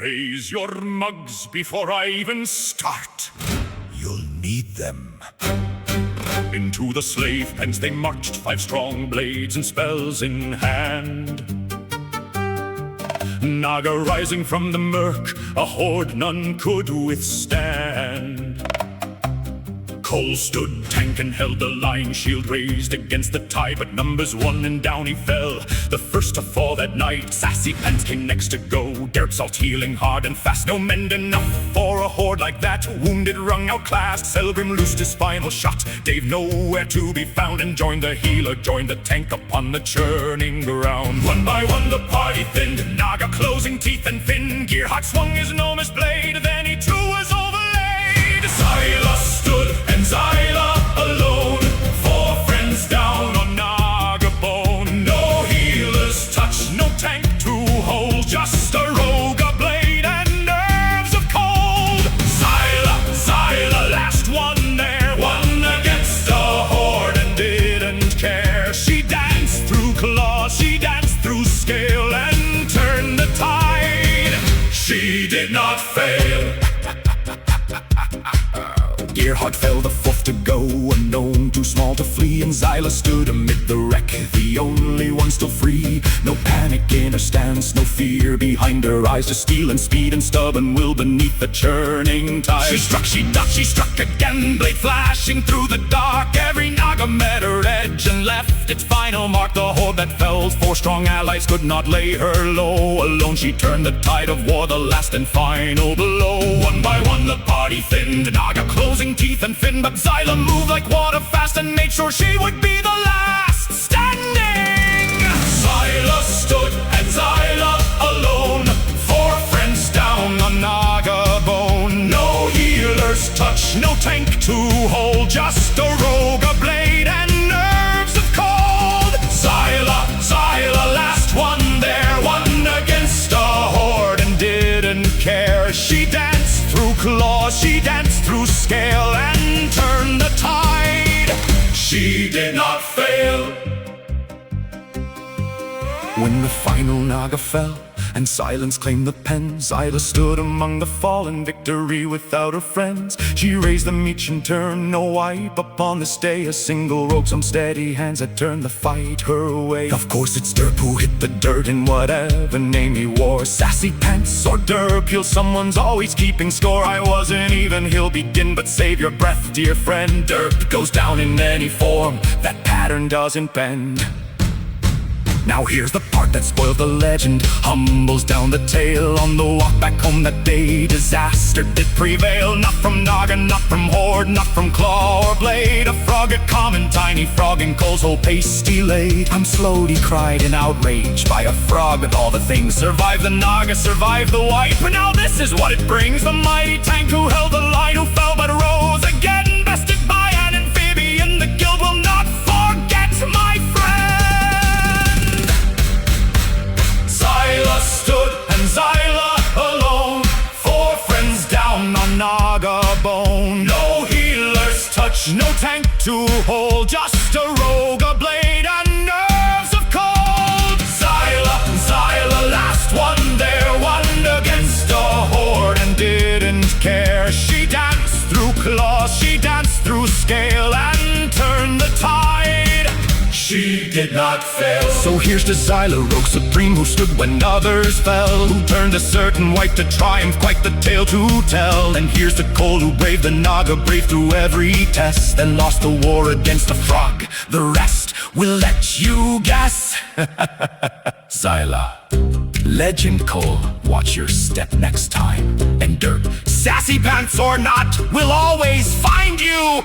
Raise your mugs before I even start. You'll need them. Into the slave pens they marched, 5 strong blades and spells in hand. Naga rising from the murk, a horde none could withstand. Cole stood tank and held the line, shield raised against the tide, but numbers won and down he fell, the first to fall that night. Sassy Pants came next to go, Dirk Salt healing hard and fast. No mend enough for a horde like that, wounded rung outclassed. Selgrim loosed his final shot, Dave nowhere to be found, and joined the healer, joined the tank upon the churning ground. One by one the party thinned, Naga closing teeth and fin. Gearhart swung his enormous blade, then he too was overlaid. Zylah stood and Zylah alone, 4 friends down on Naga bone. No healer's touch, no tank to hold, just a rogue, a blade, and nerves of cold. Zylah, last one there, won against a horde and didn't care. She danced through claws, she danced through scale, and turned the tide. She did not fail. Gearhart fell the 4th to go, unknown, too small to flee, and Zylah stood amid the wreck, the only one still free. No panic in her stance, no fear behind her eyes, just steel and speed and stubborn will beneath the churning tide. She struck, she ducked, she struck again, blade flashing through the dark. Every Naga met her edge and left its final mark. The horde that fell, 4 strong allies could not lay her low. Alone she turned the tide of war, the last and final blow. One by one the party thinned, Naga closing teeth and fin, but Zylah moved like water fast and made sure she would be the last standing. Zylah stood and Zylah alone, 4 friends down on Naga bone. No healer's touch, no tank to hold, just a rogue, a blade, and nerves of cold. Zylah, last one there, won against a horde and didn't care. She danced through claws, she danced through scale, and turned the tide. She did not fail. When the final Naga fell and silence claimed the pen, Zylah stood among the fallen, victory without her friends. She raised them each in turn, no wipe upon this day. A single rope, some steady hands had turned the fight her way. Of course it's Derp who hit the dirt in whatever name he wore. Sassy Pants or Derp, he'll someone's always keeping score. I wasn't even, he'll begin, but save your breath, dear friend. Derp goes down in any form, that pattern doesn't bend. Now here's the part that spoiled the legend, humbles down the tale. On the walk back home that day, disaster did prevail. Not from Naga, not from horde, not from claw or blade. A frog, a common tiny frog, in Cole's whole pace delayed. I'm slowed, he cried in outrage, by a frog with all the things. Survive the Naga, survive the wipe, but now this is what it brings. The mighty tank who held the line, who fell but rose again, bested by an amphibian. The guild will not forget, my friend. Zylah stood and Zylah alone, 4 friends down on Naga bone. No healer's touch, no tank to hold, just a rogue, a blade, and nerves of cold. Zylah, last one there, won against a horde and didn't care. She danced through claws, she danced through scale, and turned the tide. She did not fail. So here's to Zylah, rogue supreme, who stood when others fell, who turned a certain wipe to triumph, quite the tale to tell. And here's to Cole, who braved the Naga, brave through every test, then lost the war against a frog. The rest we'll let you guess. Zylah, legend Cole, watch your step next time. And Derp, sassy pants or not, we'll always find you.